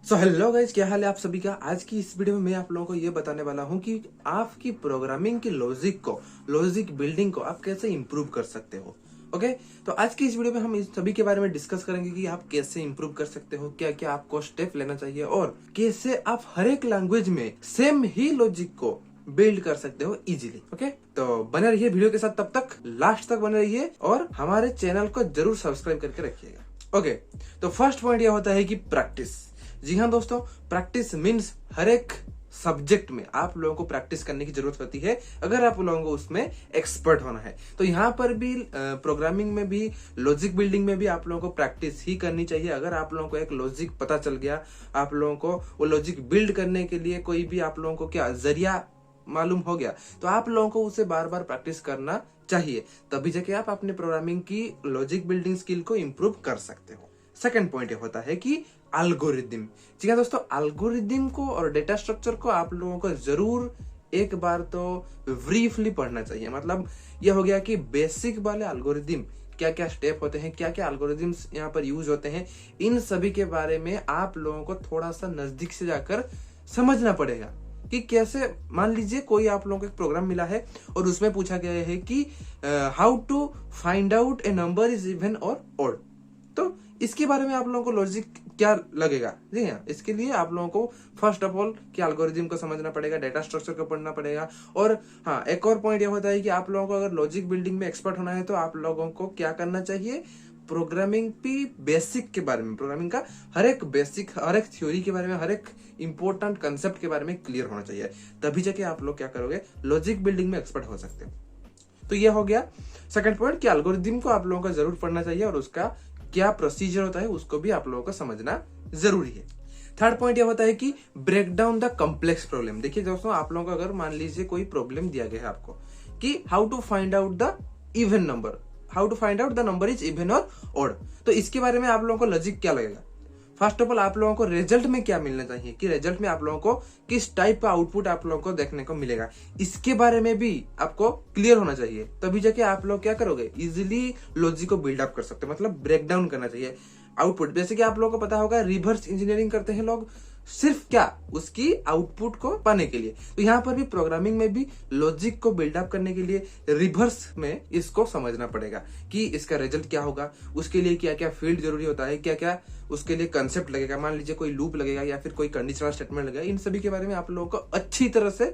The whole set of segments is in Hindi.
हेलो गाइस, क्या हाल है आप सभी का। आज की इस वीडियो में मैं आप लोगों को ये बताने वाला हूँ कि आपकी प्रोग्रामिंग की लॉजिक बिल्डिंग को आप कैसे इंप्रूव कर सकते हो। ओके, तो आज की इस वीडियो में हम इस सभी के बारे में डिस्कस करेंगे कि आप कैसे इंप्रूव कर सकते हो, क्या क्या आपको स्टेप लेना चाहिए और कैसे आप हर एक लैंग्वेज में सेम ही लॉजिक को बिल्ड कर सकते हो इजीली। ओके, तो बने रहिए वीडियो के साथ, तब तक लास्ट तक बने रहिए और हमारे चैनल को जरूर सब्सक्राइब करके रखिएगा। ओके, तो फर्स्ट पॉइंट यह होता है कि प्रैक्टिस। जी हाँ दोस्तों, प्रैक्टिस मीन्स हर एक सब्जेक्ट में आप लोगों को प्रैक्टिस करने की जरूरत होती है अगर आप लोगों को उसमें एक्सपर्ट होना है। तो यहाँ पर भी प्रोग्रामिंग में भी, लॉजिक बिल्डिंग में भी आप लोगों को प्रैक्टिस ही करनी चाहिए। अगर आप लोगों को एक लॉजिक पता चल गया, आप लोगों को वो लॉजिक बिल्ड करने के लिए कोई भी आप लोगों को क्या जरिया मालूम हो गया, तो आप लोगों को उसे बार बार प्रैक्टिस करना चाहिए, तभी जाके आप अपने प्रोग्रामिंग की लॉजिक बिल्डिंग स्किल को इंप्रूव कर सकते हो। सेकंड पॉइंट ये होता है कि एल्गोरिदम। जी हाँ दोस्तों, एल्गोरिदम को और डेटा स्ट्रक्चर को आप लोगों को जरूर एक बार तो ब्रीफली पढ़ना चाहिए। मतलब यह हो गया कि बेसिक वाले एल्गोरिदम क्या क्या स्टेप होते हैं, क्या क्या एल्गोरिदम्स यहाँ पर यूज होते हैं, इन सभी के बारे में आप लोगों को थोड़ा सा नजदीक से जाकर समझना पड़ेगा कि कैसे। मान लीजिए कोई आप लोगों को एक प्रोग्राम मिला है और उसमें पूछा गया है कि how to find out a number is even और ऑड, तो इसके बारे में आप लोगों को लॉजिक क्या लगेगा। जी हाँ, इसके लिए आप लोगों को फर्स्ट ऑफ ऑल कि एल्गोरिथम को समझना पड़ेगा, डेटा स्ट्रक्चर को पढ़ना पड़ेगा। और हाँ, एक और पॉइंट ये होता है कि आप लोगों को अगर लॉजिक बिल्डिंग में एक्सपर्ट होना है तो आप लोगों को क्या करना चाहिए, प्रोग्रामिंग की बेसिक के बारे में, प्रोग्रामिंग का हर एक बेसिक, हर एक थ्योरी के बारे में, हर एक इंपॉर्टेंट कंसेप्ट के बारे में क्लियर होना चाहिए, तभी जाके आप लोग क्या करोगे, लॉजिक बिल्डिंग में एक्सपर्ट हो सकते हो। तो ये हो गया सेकंड पॉइंट कि एल्गोरिथम को आप लोगों को जरूर पढ़ना चाहिए और उसका क्या प्रोसीजर होता है उसको भी आप लोगों को समझना जरूरी है। थर्ड पॉइंट यह होता है कि break down the complex problem. देखिए दोस्तों, आप लोगों को अगर मान लीजिए कोई प्रॉब्लम दिया गया है आपको कि how to find out the even number, how to find out the number is even और ऑड, तो इसके बारे में आप लोगों को लॉजिक क्या लगेगा। फर्स्ट ऑफ ऑल आप लोगों को रिजल्ट में क्या मिलना चाहिए, कि रिजल्ट में आप लोगों को किस टाइप का आउटपुट आप लोगों को देखने को मिलेगा, इसके बारे में भी आपको क्लियर होना चाहिए, तभी जाके आप लोग क्या करोगे, इजीली लॉजिक को बिल्ड अप कर सकते हो। मतलब ब्रेक डाउन करना चाहिए आउटपुट। जैसे कि आप लोगों को पता होगा रिवर्स इंजीनियरिंग करते हैं लोग, सिर्फ क्या, उसकी आउटपुट को पाने के लिए। तो यहाँ पर भी प्रोग्रामिंग में भी लॉजिक को बिल्डअप करने के लिए रिवर्स में इसको समझना पड़ेगा कि इसका रिजल्ट क्या होगा, उसके लिए क्या क्या फील्ड जरूरी होता है, क्या क्या उसके लिए कंसेप्ट लगेगा, मान लीजिए कोई लूप लगेगा या फिर कोई कंडीशनल स्टेटमेंट लगेगा, इन सभी के बारे में आप लोगों को अच्छी तरह से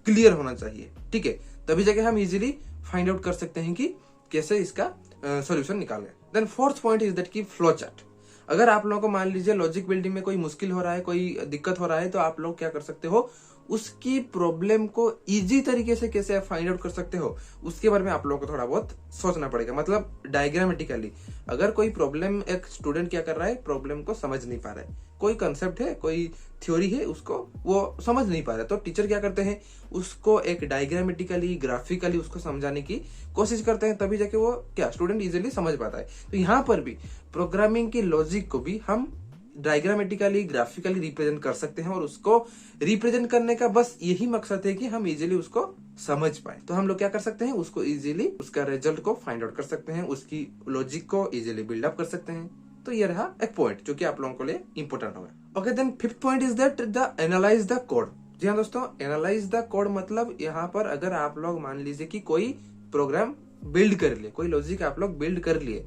क्लियर होना चाहिए। ठीक है, तभी जाके हम इजीली फाइंड आउट कर सकते हैं कि कैसे इसका सॉल्यूशन निकालें। Then fourth point is that की फ्लो चार्ट। अगर आप लोगों को मान लीजिए लॉजिक बिल्डिंग में कोई मुश्किल हो रहा है, कोई दिक्कत हो रहा है, तो आप लोग क्या कर सकते हो, उसकी प्रॉब्लम को इजी तरीके से कैसे फाइंड आउट कर सकते हो, उसके बारे में आप लोगों को थोड़ा बहुत सोचना पड़ेगा। मतलब डायग्रामेटिकली अगर कोई प्रॉब्लम, एक स्टूडेंट क्या कर रहा है, प्रॉब्लम को समझ नहीं पा रहा है, कोई कंसेप्ट है, कोई थ्योरी है, उसको वो समझ नहीं पा रहा है, तो टीचर क्या करते हैं, उसको एक डायग्रामेटिकली, ग्राफिकली उसको समझाने की कोशिश करते हैं, तभी जाके वो क्या, स्टूडेंट इजीली समझ पाता है। तो यहाँ पर भी प्रोग्रामिंग की लॉजिक को भी हम डायग्रामेटिकली, ग्राफिकली रिप्रेजेंट कर सकते हैं और उसको रिप्रेजेंट करने का बस यही मकसद है कि हम इजीली उसको समझ पाए। तो हम लोग क्या कर सकते हैं, उसको इजीली, उसका रिजल्ट को फाइंड आउट कर सकते हैं, उसकी लॉजिक को इजीली बिल्डअप कर सकते हैं। तो ये रहा एक पॉइंट जो कि आप लोगों के लिए इंपॉर्टेंट होगा। Okay, then fifth point is that the analyse the code. जी हाँ दोस्तों, एनालाइज द कोड मतलब यहाँ पर अगर आप लोग मान लीजिए कि कोई प्रोग्राम बिल्ड कर लिए, कोई लॉजिक आप लोग बिल्ड कर लिए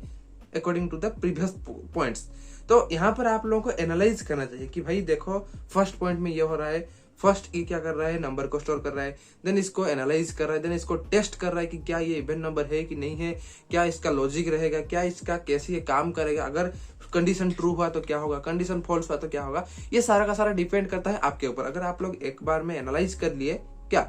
according to the previous points, तो यहाँ पर आप लोगों को एनालाइज करना चाहिए कि भाई देखो, फर्स्ट पॉइंट में ये हो रहा है, फर्स्ट ये क्या कर रहा है, नंबर को स्टोर कर रहा है, देन इसको एनालाइज कर रहा है, देन इसको टेस्ट कर रहा है कि क्या ये इवन नंबर है कि नहीं है, क्या इसका लॉजिक रहेगा, क्या इसका कैसे ये काम करेगा, अगर कंडीशन ट्रू हुआ तो क्या होगा, कंडीशन फॉल्स हुआ तो क्या होगा। ये सारा का सारा डिपेंड करता है आपके ऊपर। अगर आप लोग एक बार में एनालाइज कर लिए क्या,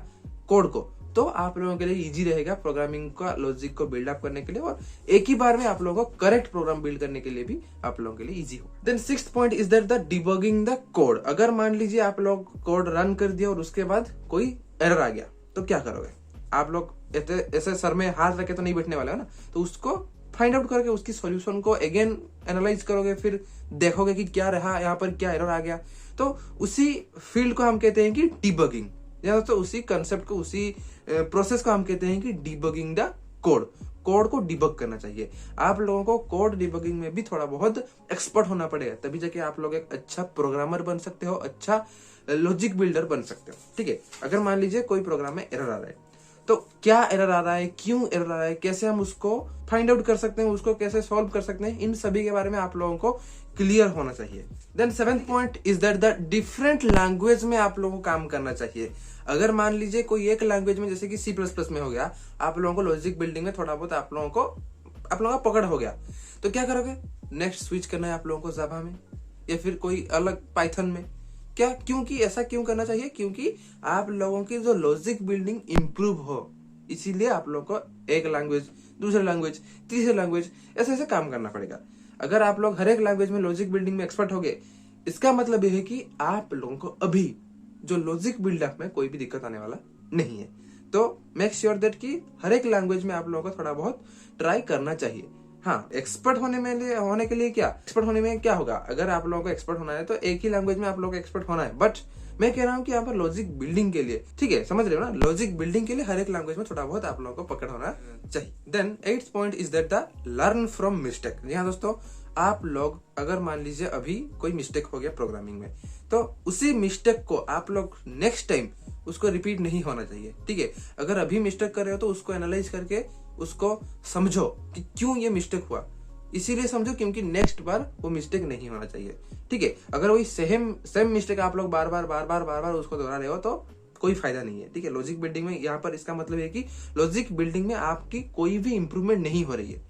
कोड को, तो आप लोगों के लिए इजी रहेगा प्रोग्रामिंग का लॉजिक को बिल्डअप करने के लिए, और एक ही बार में आप लोगों को करेक्ट प्रोग्राम बिल्ड करने के लिए भी आप लोगों के लिए इजी हो। Then sixth point is that the debugging the code. अगर मान लीजिए आप लोग कोड रन कर दिया और उसके बाद कोई एरर आ गया, तो क्या करोगे आप लोग, ऐसे सर में हाथ रखे तो नहीं बैठने वाले हो ना, तो उसको फाइंड आउट करके उसकी सॉल्यूशन को अगेन एनालाइज करोगे, फिर देखोगे कि क्या रहा, यहाँ पर क्या एरर आ गया। तो उसी फील्ड को हम कहते हैं कि डिबगिंग, या तो उसी कंसेप्ट को, उसी प्रोसेस को हम कहते हैं कि डिबगिंग द कोड। कोड को डिबग करना चाहिए। आप लोगों को कोड डिबगिंग में भी थोड़ा बहुत एक्सपर्ट होना पड़ेगा, तभी जाके आप लोग एक अच्छा प्रोग्रामर बन सकते हो, अच्छा लॉजिक बिल्डर बन सकते हो। ठीक है, अगर मान लीजिए कोई प्रोग्राम में एरर आ रहा है, तो क्या एरर आ रहा है, क्यों एरर आ रहा है, कैसे हम उसको फाइंड आउट कर सकते हैं, उसको कैसे सॉल्व कर सकते हैं, इन सभी के बारे में आप लोगों को क्लियर होना चाहिए। Then 7th point is that the different language में आप लोगों को काम करना चाहिए। अगर मान लीजिए कोई एक लैंग्वेज में, जैसे कि C++ में हो गया, आप लोगों को लॉजिक बिल्डिंग में थोड़ा बहुत आप लोगों का पकड़ हो गया, तो क्या करोगे, नेक्स्ट स्विच करना है आप लोगों को जावा में या फिर कोई अलग पाइथन में। क्या, क्योंकि ऐसा क्यों करना चाहिए, क्योंकि आप लोगों की जो लॉजिक बिल्डिंग इंप्रूव हो, इसीलिए आप लोगों को एक लैंग्वेज, दूसरी लैंग्वेज, तीसरी लैंग्वेज, ऐसे ऐसे काम करना पड़ेगा। अगर आप लोग हर एक लैंग्वेज में लॉजिक बिल्डिंग में एक्सपर्ट हो गए, इसका मतलब यह है कि आप लोगों को अभी जो लॉजिक बिल्डअप में कोई भी दिक्कत आने वाला नहीं है। तो मेक श्योर दैट कि हर एक लैंग्वेज में आप लोगों को थोड़ा बहुत ट्राई करना चाहिए। हाँ, एक्सपर्ट होने के लिए क्या, एक्सपर्ट होने में क्या होगा, अगर आप लोगों को एक्सपर्ट होना है तो एक ही लैंग्वेज में आप लोगों को एक्सपर्ट होना है, बट मैं कह रहा हूँ कि यहाँ पर लॉजिक बिल्डिंग के लिए, ठीक है, समझ रहे हो ना, लॉजिक बिल्डिंग के लिए हर एक लैंग्वेज में थोड़ा बहुत आप लोगों को पकड़ होना चाहिए। Then 8th point is that the learn from mistake. जी हाँ दोस्तों, आप लोग अगर मान लीजिए अभी कोई मिस्टेक हो गया प्रोग्रामिंग में, तो उसी मिस्टेक को आप लोग नेक्स्ट टाइम उसको रिपीट नहीं होना चाहिए। ठीक है, अगर अभी मिस्टेक कर रहे हो तो उसको एनालाइज करके उसको समझो कि क्यों ये मिस्टेक हुआ, इसीलिए समझो क्योंकि नेक्स्ट बार वो मिस्टेक नहीं होना चाहिए। ठीक है, अगर वही सेम मिस्टेक आप लोग बार बार उसको दोहरा रहे हो तो कोई फायदा नहीं है। ठीक है, लॉजिक बिल्डिंग में यहाँ पर इसका मतलब है कि लॉजिक बिल्डिंग में आपकी कोई भी इंप्रूवमेंट नहीं हो रही है।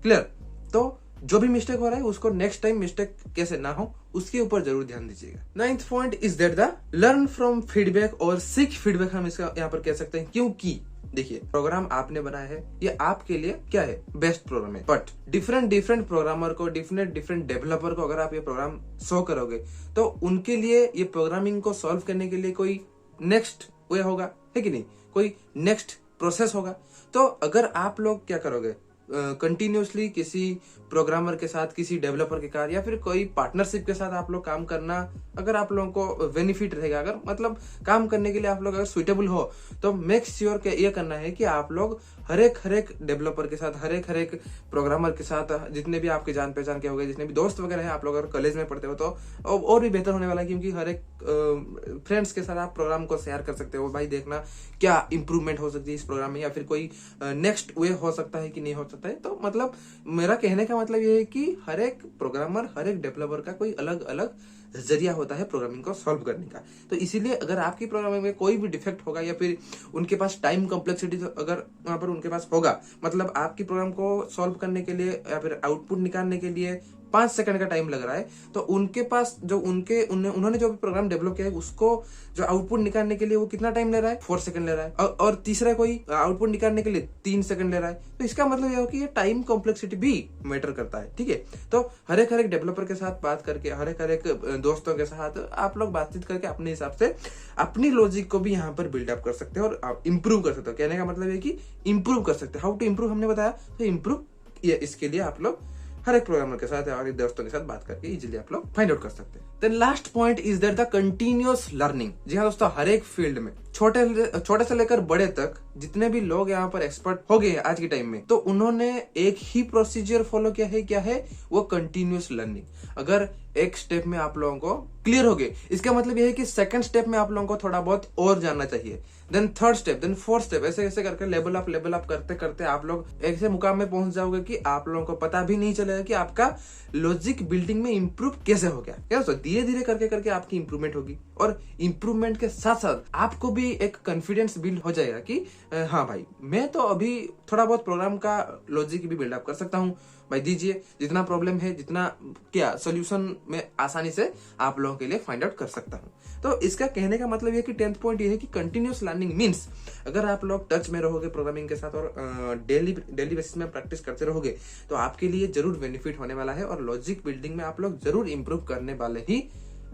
क्लियर? तो जो भी मिस्टेक हो रहा है उसको नेक्स्ट टाइम मिस्टेक कैसे ना हो उसके ऊपर जरूर ध्यान दीजिएगा। 9th point is that the learn from feedback और सीक फीडबैक, हम इसका यहाँ पर कह सकते हैं, क्योंकि देखिए प्रोग्राम आपने बनाया है, ये आपके लिए क्या है, बेस्ट प्रोग्राम है, बट डिफरेंट प्रोग्रामर को, डिफरेंट डेवलपर को अगर आप ये प्रोग्राम शो करोगे तो उनके लिए ये प्रोग्रामिंग को सॉल्व करने के लिए कोई नेक्स्ट वे होगा, है कि नहीं, कोई नेक्स्ट प्रोसेस होगा। तो अगर आप लोग क्या करोगे, कंटिन्यूसली किसी प्रोग्रामर के साथ, किसी डेवलपर के साथ या फिर कोई पार्टनरशिप के साथ आप लोग काम करना, अगर आप लोगों को बेनिफिट रहेगा, अगर मतलब काम करने के लिए आप लोग अगर सुइटेबल हो, तो मेक श्योर ये करना है कि आप लोग हर एक डेवलपर के साथ, हर एक प्रोग्रामर के साथ, जितने भी आपके जान पहचान के हो गए, जितने भी दोस्त वगैरह हैं, आप लोग अगर कॉलेज में पढ़ते हो तो और भी बेहतर होने वाला है, क्योंकि हर एक फ्रेंड्स के साथ आप प्रोग्राम को शेयर कर सकते हो। भाई देखना क्या इंप्रूवमेंट हो सकती है इस प्रोग्राम में, या फिर कोई नेक्स्ट वे हो सकता है कि नहीं हो सकता है। तो मतलब मेरा कहने का मतलब ये है कि हर एक प्रोग्रामर, हर एक डेवलपर का कोई अलग अलग जरिया होता है प्रोग्रामिंग को सॉल्व करने का। तो इसीलिए अगर आपकी प्रोग्रामिंग में कोई भी डिफेक्ट होगा या फिर उनके पास टाइम कॉम्प्लेक्सिटी अगर वहां पर उनके पास होगा, मतलब आपकी प्रोग्राम को सॉल्व करने के लिए या फिर आउटपुट निकालने के लिए 5 सेकंड का टाइम लग रहा है, तो उनके पास जो उन्होंने जो भी प्रोग्राम डेवलप किया है उसको जो आउटपुट निकालने के लिए वो कितना टाइम ले रहा है, 4 सेकंड ले रहा है, और तीसरा कोई आउटपुट निकालने के लिए 3 सेकंड ले रहा है। तो इसका मतलब यह हो कि ये टाइम कॉम्प्लेक्सिटी भी मैटर करता है। ठीक है, तो हर एक डेवलपर के साथ बात करके, हर एक दोस्तों के साथ आप लोग बातचीत करके अपने हिसाब से अपनी लॉजिक को भी यहाँ पर बिल्डअप कर सकते हो और इंप्रूव कर सकते हो। कहने का मतलब है कि इंप्रूव कर सकते हो। हाउ टू इंप्रूव हमने बताया, तो इंप्रूव इसके लिए आप लोग हर एक प्रोग्रामर के साथ या हर एक दोस्तों के साथ बात करके इजीली आप लोग फाइंड आउट कर सकते हैं। Then last point is that the continuous learning. जी हाँ दोस्तों, हर एक फील्ड में छोटे से लेकर बड़े तक जितने भी लोग यहाँ पर एक्सपर्ट हो गए हैं आज के टाइम में, तो उन्होंने एक ही प्रोसीजर फॉलो किया है। क्या है वो? Continuous learning. अगर एक स्टेप में आप लोगों को क्लियर हो गए, इसका मतलब यह है कि सेकंड स्टेप में आप लोगों को थोड़ा बहुत और जानना चाहिए, then third step, then fourth step, ऐसे ऐसे करके लेवल अप करते करते आप लोग ऐसे मुकाम में पहुंच जाओगे कि आप लोगों को पता भी नहीं चलेगा कि आपका लॉजिक बिल्डिंग में इंप्रूव कैसे हो गया। क्या दोस्तों, धीरे धीरे करके आपकी इंप्रूवमेंट होगी, और इंप्रूवमेंट के साथ साथ आपको भी एक कॉन्फिडेंस बिल्ड हो जाएगा कि हाँ भाई, मैं तो अभी थोड़ा बहुत प्रोग्राम का लॉजिक भी बिल्डअप कर सकता हूँ। भाई दीजिए, जितना प्रॉब्लम है, जितना क्या सोल्यूशन में आसानी से आप लोगों के लिए फाइंड आउट कर सकता हूँ। तो इसका कहने का मतलब ये कि 10th पॉइंट ये है कि कंटिन्यूअस लर्निंग मींस अगर आप लोग टच में रहोगे प्रोग्रामिंग के साथ और डेली बेसिस में प्रैक्टिस करते रहोगे, तो आपके लिए जरूर बेनिफिट होने वाला है और लॉजिक बिल्डिंग में आप लोग जरूर इंप्रूव करने वाले ही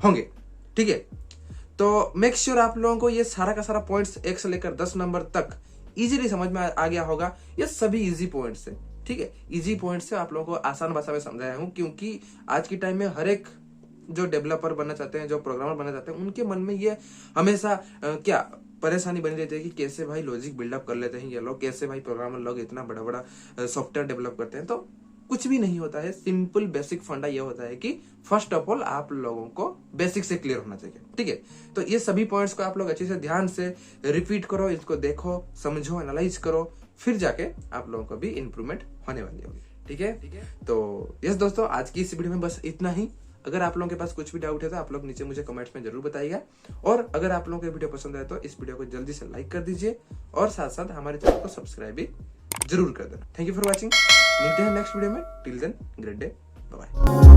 होंगे। ठीक है, तो मेक श्योर आप लोगों को ये सारा का सारा पॉइंट्स 1 से लेकर 10 नंबर तक इजीली समझ में आ गया होगा। ये सभी इजी पॉइंट्स है। ठीक है, इजी पॉइंट से आप लोगों को आसान भाषा में समझाया हूं, क्योंकि आज की टाइम में हर एक जो डेवलपर बनना चाहते हैं, जो प्रोग्रामर बनना चाहते हैं, उनके मन में ये हमेशा क्या परेशानी बनी रहती है कि कैसे भाई लॉजिक बिल्डअप कर लेते हैं ये लोग, कैसे भाई प्रोग्रामर लोग इतना बड़ा बड़ा सॉफ्टवेयर डेवलप करते हैं। तो कुछ भी नहीं होता है, सिंपल बेसिक फंडा ये होता है कि फर्स्ट ऑफ ऑल आप लोगों को बेसिक से क्लियर होना चाहिए, ठीक है। तो ये सभी पॉइंट्स को आप लोग अच्छे से ध्यान से रिपीट करो, इसको देखो, समझो, एनालाइज करो, फिर जाके आप लोगों को भी इंप्रूवमेंट होने वाली होगी, ठीक है। तो यस दोस्तों, आज की इस वीडियो में बस इतना ही। अगर आप लोगों के पास कुछ भी डाउट है तो आप लोग नीचे मुझे कमेंट्स में जरूर बताइएगा, और अगर आप लोगों को वीडियो पसंद आए तो इस वीडियो को जल्दी से लाइक कर दीजिए, और साथ साथ हमारे चैनल को सब्सक्राइब भी जरूर कर देना। थैंक यू फॉर वॉचिंग, मिलते हैं नेक्स्ट वीडियो में। Till then, great day, bye bye.